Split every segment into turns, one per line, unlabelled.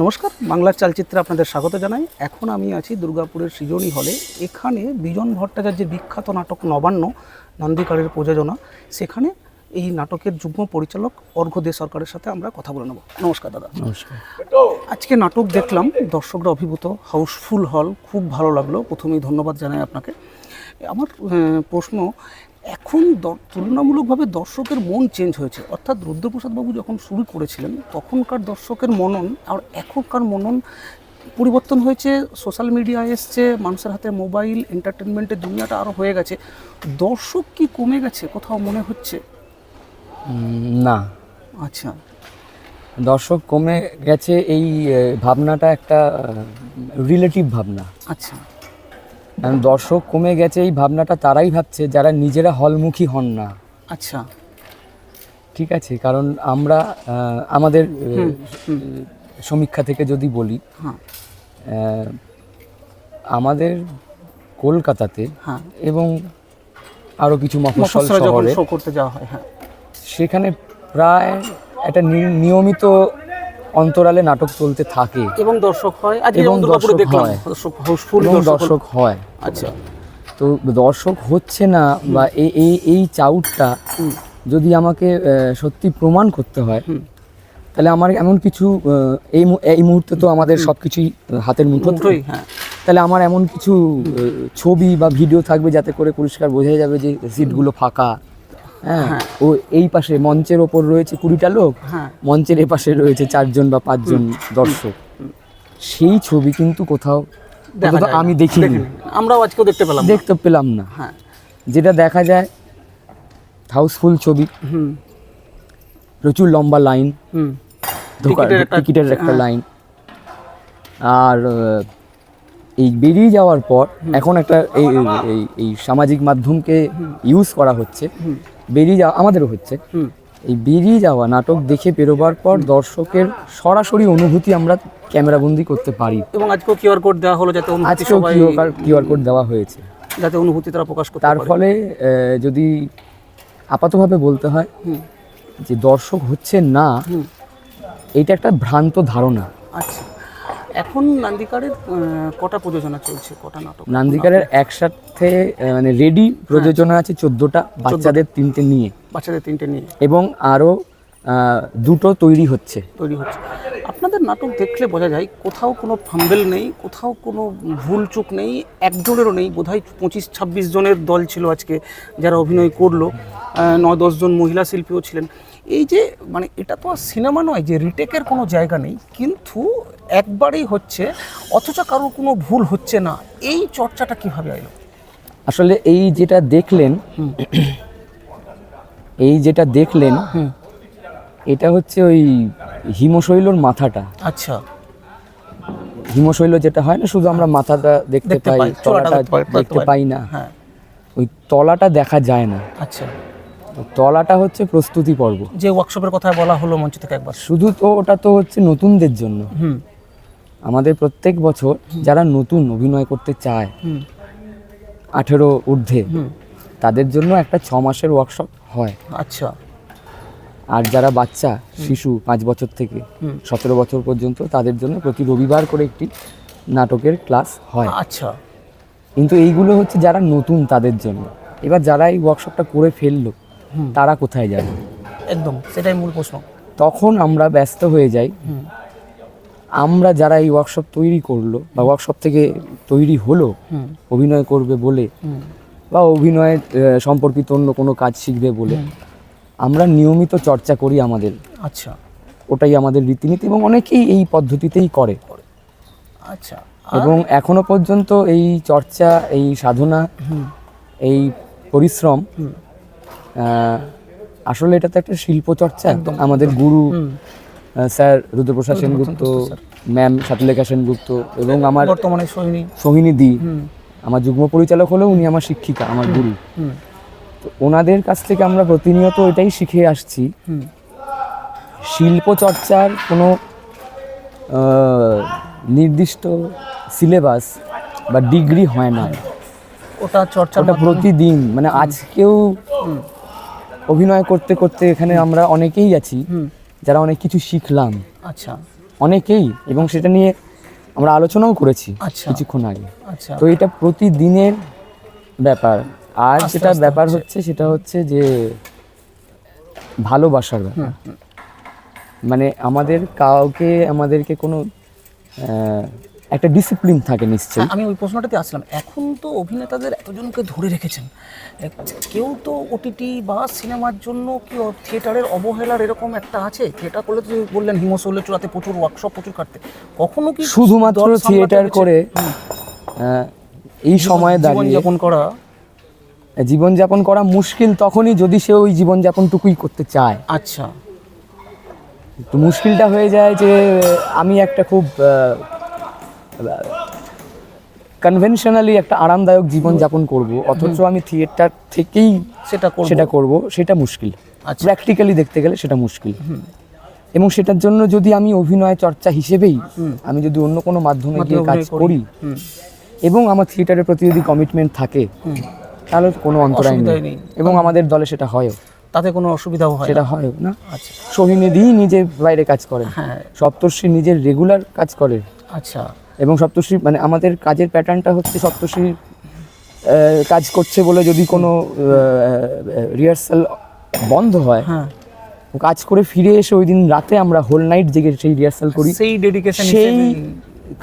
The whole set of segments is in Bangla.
নমস্কার, বাংলার চালচিত্রে আপনাদের স্বাগত জানাই। এখন আমি আছি দুর্গাপুরের সৃজনী হলে। এখানে বিজন ভট্টাচার্যের বিখ্যাত নাটক নবান্ন নন্দীকারের প্রযোজনা, সেখানে এই নাটকের যুগ্ম পরিচালক অর্ঘ্য দে সরকারের সাথে আমরা কথা বলে নেব। নমস্কার দাদা।
নমস্কার।
আজকে নাটক দেখলাম, দর্শকরা অভিভূত, হাউসফুল হল, খুব ভালো লাগলো। প্রথমেই ধন্যবাদ জানাই আপনাকে। আমার প্রশ্ন, এখন তুলনামূলকভাবে দর্শকের মন চেঞ্জ হয়েছে, অর্থাৎ রুদ্রপ্রসাদবাবু যখন শুরু করেছিলেন তখনকার দর্শকের মনন আর এখনকার মনন পরিবর্তন হয়েছে। সোশ্যাল মিডিয়া এসছে, মানুষের হাতে মোবাইল, এন্টারটেনমেন্টের দুনিয়াটা আরও হয়ে গেছে। দর্শক কি কমে গেছে কোথাও মনে হচ্ছে?
না,
আচ্ছা,
দর্শক কমে গেছে এই ভাবনাটা একটা রিলেটিভ ভাবনা।
আচ্ছা,
কারণ দর্শক কমে গেছে এই ভাবনাটা তারাই ভাবছে যারা নিজেরা হলমুখী হন না।
আচ্ছা,
ঠিক আছে, কারণ আমরা আমাদের সমীক্ষা থেকে যদি বলি,
হ্যাঁ,
আমাদের কলকাতাতে
হ্যাঁ,
এবং আরও কিছু মফস্বল
মফস্বলে যখন
শহরে
শো করতে যাওয়া হয়, হ্যাঁ,
সেখানে প্রায় একটা নিয়মিত অন্তরালে নাটক চলতে থাকে
এবং দর্শক হয়। আজকে
এবং
যেমন দুর্গাপুরে
দর্শক
দেখলাম,
হয়।
দর্শক হাউসফুল,
এবং দর্শক হয়।
আচ্ছা,
তো দর্শক হচ্ছে না বা এই চাউটটা যদি আমাকে সত্যি প্রমাণ করতে হয়, তাহলে আমার এমন কিছু এই মুহূর্তে তো আমাদের সব কিছুই হাতের মুঠোয়,
হ্যাঁ,
তাহলে আমার এমন কিছু ছবি বা ভিডিও থাকবে যাতে করে পরিষ্কার বোঝা যাবে যে সিটগুলো ফাঁকা। হ্যাঁ, ও এই পাশে মঞ্চের ওপর রয়েছে 20টা লোক,
হ্যাঁ,
মঞ্চের এ পাশে রয়েছে 4জন বা 5জন দর্শক। সেই ছবি কিন্তু কোথাও আমি দেখিনি,
আমরাও আজকেও দেখতে
পেলাম না।
হ্যাঁ,
যেটা দেখা যায় হাউসফুল ছবি, প্রচুর লম্বা লাইন, টিকিটের একটা লাইন, আর এই বেরিয়ে যাওয়ার পর এখন একটা এই সামাজিক মাধ্যমকে ইউজ করা হচ্ছে, বেরিয়ে যাওয়া আমাদেরও হচ্ছে। এই বেরিয়ে যাওয়া নাটক দেখে বেরোবার পর দর্শকের সরাসরি অনুভূতি আমরা ক্যামেরাবন্দি করতে পারি।
এবং আজকেও কিউআর কোড দেওয়া হলো যাতে
আজকেও কিউআর কোড দেওয়া হয়েছে
যাতে অনুভূতি তারা প্রকাশ করতে
তার
পারে।
ফলে যদি আপাতভাবে বলতে হয় যে দর্শক হচ্ছে না, এটা একটা ভ্রান্ত ধারণা।
আচ্ছা, এখন নান্দিকারের কটা প্রযোজনা চলছে, কটা নাটক?
নান্দিকারের একসাথে মানে রেডি প্রযোজনা আছে 14টা, বাচ্চাদের 3টে নিয়ে,
বাচ্চাদের 3টে নিয়ে,
এবং আরও 2টো তৈরি হচ্ছে।
আপনাদের নাটক দেখলে বোঝা যায় কোথাও কোনো ফাম্বেল নেই, কোথাও কোনো ভুল চুক নেই, একজনেরও নেই। বোধহয় 25-26 জনের দল ছিল আজকে যারা অভিনয় করলো, 9-10 জন মহিলা শিল্পীও ছিলেন। এই যে মানে এটা তো আর সিনেমা নয় যে রিটেকের কোনো জায়গা নেই, কিন্তু একবারেই হচ্ছে, অথচ কারোর কোনো ভুল হচ্ছে না। এই চর্চাটা কিভাবে এলো?
আসলে এই যেটা দেখলেন এটা হচ্ছে ওই হিমশৈলর মাথাটা।
আচ্ছা,
হিমশৈল যেটা হয় না, শুধু আমরা মাথাটা দেখতে পাই, তলাটা দেখতে পাই না।
হ্যাঁ,
ওই তলাটা দেখা যায় না।
আচ্ছা,
তলাটা হচ্ছে প্রস্তুতি পর্ব,
যে ওয়ার্কশপের কথা বলা হলো মঞ্চ থেকে একবার।
শুধু তো ওটা তো হচ্ছে নতুনদের জন্য। আমাদের প্রত্যেক বছর যারা নতুন অভিনয় করতে চায়, 18 ঊর্ধ্বে, তাদের জন্য একটা 6 মাসের ওয়ার্কশপ হয়।
আচ্ছা,
আর যারা বাচ্চা শিশু 5 বছর থেকে 17 বছর পর্যন্ত, তাদের জন্য প্রতি রবিবার করে একটি নাটকের ক্লাস হয়।
আচ্ছা,
কিন্তু এইগুলো হচ্ছে যারা নতুন তাদের জন্য। এবার যারা এই ওয়ার্কশপটা করে ফেললো তারা কোথায় যাবে?
একদম সেটাই মূল প্রশ্ন।
তখন আমরা ব্যস্ত হয়ে যাই। আমরা যারা এই ওয়ার্কশপ তৈরি করলো বা ওয়ার্কশপ থেকে তৈরি হলো অভিনয় করবে বলে বা অভিনয়ের সম্পর্কিত অন্য কোনো কাজ শিখবে বলে, আমরা নিয়মিত চর্চা করি আমাদের।
আচ্ছা,
ওটাই আমাদের রীতিনীতি এবং অনেকেই এই পদ্ধতিতেই করে।
আচ্ছা,
এবং এখনো পর্যন্ত এই চর্চা, এই সাধনা, এই পরিশ্রম, আসলে এটা তো একটা শিল্প চর্চা। আমাদের গুরু স্যার রুদ্রপ্রসাদ সেনগুপ্ত, ম্যাম শান্তিলেখা সেনগুপ্ত এবং আমার
বর্তমানে
সোহিনী দি আমার যুগ্ম পরিচালক হলেও উনি আমার শিক্ষিকা, আমার গুরু। তো ওনাদের কাছ থেকে আমরা প্রতিনিয়ত এটাই শিখে আসছি, শিল্প চর্চার কোনো নির্দিষ্ট সিলেবাস বা ডিগ্রি হয় না।
ওটা
প্রতিদিন, মানে আজকেও অভিনয় করতে করতে এখানে আমরা অনেকেই আছি যারা অনেক কিছু শিখলাম।
আচ্ছা,
অনেকেই, এবং সেটা নিয়ে আমরা আলোচনাও করেছি
আচ্ছা।
কিছুক্ষণ আগে।
আচ্ছা,
তো এটা প্রতিদিনের ব্যাপার। আর
আস্তে
যেটা
আস্তে
ব্যাপার
হচ্ছে।
হচ্ছে সেটা হচ্ছে যে ভালোবাসার ব্যাপার। মানে আমাদেরকে কোনো একটা ডিসিপ্লিন থাকে নিশ্চয়ই।
হ্যাঁ, আমি ওই প্রশ্নটাতে আসলাম। এখন তো অভিনেতাদের এতজনকে ধরে রেখেছেন, কেউ তো ওটিটি বা সিনেমার জন্য কি থিয়েটারের অবহেলার এরকম একটা আছে? থিয়েটার করলে তো বললেন হিমশৈলের চূড়াতে প্রচুর ওয়ার্কশপ প্রচুর কাটতে, কখনো কি
শুধুমাত্র
দল সামলাতে
থিয়েটার
হয়েছে?
করে এই সময়ে দাঁড়িয়ে
জীবনযাপন করা।
জীবনযাপন করা মুশকিল তখনই যদি সে ওই জীবনযাপনটুকুই করতে চায়।
আচ্ছা,
তো মুশকিলটা হয়ে যায় যে আমি একটা খুব কনভেনশনালি একটা আরামদায়ক জীবনযাপন করব, অথচ আমি থিয়েটার থেকেই
সেটা
করব, সেটা মুশকিল।
আচ্ছা।
প্র্যাকটিক্যালি দেখতে গেলে সেটা মুশকিল। এবং সেটার জন্য যদি আমি অভিনয় চর্চা হিসেবেই আমি যদি অন্য কোনো মাধ্যমে গিয়ে কাজ করি এবং আমার থিয়েটারের প্রতি যদি কমিটমেন্ট থাকে, তাহলে কোনো অন্তরায় নেই। এবং আমাদের দলে সেটা হয়ও,
তাতে কোনো অসুবিধাও হয়
সেটা হয়ও না।
আচ্ছা,
সোহিনীদি নিজে বাইরে কাজ করেন,
হ্যাঁ,
সপ্তর্ষি নিজের রেগুলার কাজ করে।
আচ্ছা,
এবং সপ্তর্ষি মানে আমাদের কাজের প্যাটার্নটা হচ্ছে সপ্তর্ষি কাজ করছে বলে যদি কোনো রিহার্সাল বন্ধ হয়,
হ্যাঁ,
কাজ করে ফিরে এসে ওই দিন রাতে আমরা হোল নাইট জেগে সেই রিহার্সাল করি।
সেই ডেডিকেশন
সেই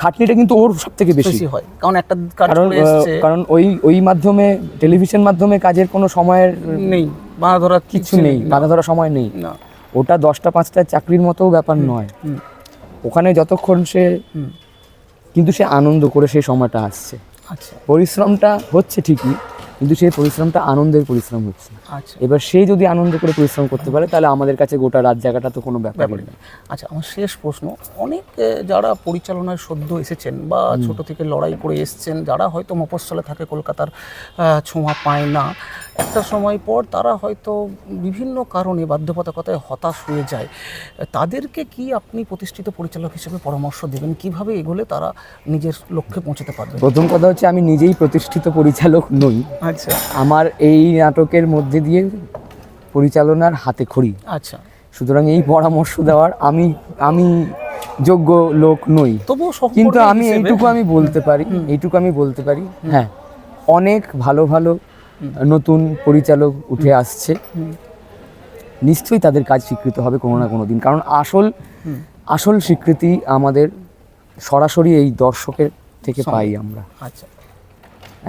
খাটনিটা কিন্তু ওর সব থেকে বেশি
হয়, কারণ একটা কাজ করে এসেছে,
কারণ ওই মাধ্যমে টেলিভিশন মাধ্যমে কাজের কোনো সময়ের
নেই, বাধা ধরা
কিছু নেই, বাধা ধরা সময় নেই।
না,
ওটা 10টা 5টার চাকরির মতো ব্যাপার নয়। ওখানে যতক্ষণ সে কিন্তু সে আনন্দ করে সেই সময়টা আসছে।
আচ্ছা,
পরিশ্রমটা হচ্ছে ঠিকই, কিন্তু সেই পরিশ্রমটা আনন্দের পরিশ্রম হচ্ছে।
আচ্ছা,
এবার সে যদি আনন্দ করে পরিশ্রম করতে পারে, তাহলে আমাদের কাছে গোটা রাত জায়গাটা তো কোনো ব্যাপার নেই।
আচ্ছা, আমার শেষ প্রশ্ন, অনেক যারা পরিচালনায় সদ্য এসেছেন বা ছোট থেকে লড়াই করে এসেছেন, যারা হয়তো মফস্বলে থাকে, কলকাতার ছোঁয়া পায় না, একটা সময় পর তারা হয়তো বিভিন্ন কারণে বাধ্যবাধকতায় হতাশ হয়ে যায়, তাদেরকে কি আপনি প্রতিষ্ঠিত পরিচালক হিসেবে পরামর্শ দেবেন, কিভাবে এগোলে তারা নিজের লক্ষ্যে পৌঁছতে পারবে?
প্রথম কথা হচ্ছে আমি নিজেই প্রতিষ্ঠিত পরিচালক নই।
আচ্ছা,
আমার এই নাটকের মধ্যে দিয়ে পরিচালনার হাতে খড়ি।
আচ্ছা,
সুতরাং এই পরামর্শ দেওয়ার আমি যোগ্য লোক নই।
তবুও
কিন্তু আমি এইটুকু আমি বলতে পারি, হ্যাঁ, অনেক ভালো ভালো নতুন পরিচালক উঠে আসছে, নিশ্চয়ই তাদের কাজ স্বীকৃত হবে কোনো না কোনো দিন। কারণ আসল স্বীকৃতি আমাদের সরাসরি এই দর্শকের থেকে পাই আমরা।
আচ্ছা,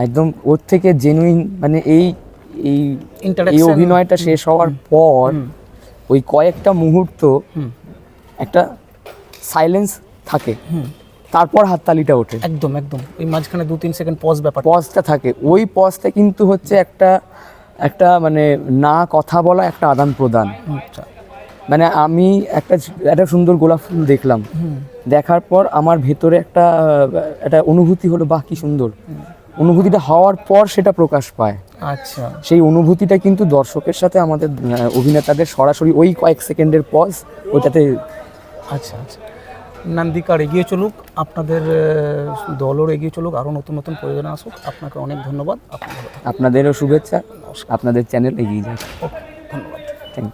একদম ওর থেকে জেনুইন, মানে এই অভিনয়টা শেষ হওয়ার পর ওই কয়েকটা মুহূর্ত একটা সাইলেন্স থাকে, তারপর হাততালিটা ওঠে।
একদম একদম, ওই মাঝখানে 2-3 সেকেন্ড
পজটা থাকে। ওই পজটা কিন্তু হচ্ছে একটা মানে না কথা বলা, একটা আদান প্রদান। মানে আমি একটা সুন্দর গোলাপ ফুল দেখলাম, দেখার পর আমার ভেতরে একটা অনুভূতি হলো, বাহ কি সুন্দর। অনুভূতিটা হওয়ার পর সেটা প্রকাশ পায়।
আচ্ছা,
সেই অনুভূতিটা কিন্তু দর্শকের সাথে আমাদের অভিনেতাদের সরাসরি ওই কয়েক সেকেন্ডের পজ ওইটাতে।
আচ্ছা, আচ্ছা, নান্দিকার এগিয়ে চলুক, আপনাদের দলও এগিয়ে চলুক, আরও নতুন নতুন প্রয়োজন আসুক। আপনাকে অনেক ধন্যবাদ।
আপনাদেরও শুভেচ্ছা, আপনাদের চ্যানেল এগিয়ে যাক।
ওকে, ধন্যবাদ।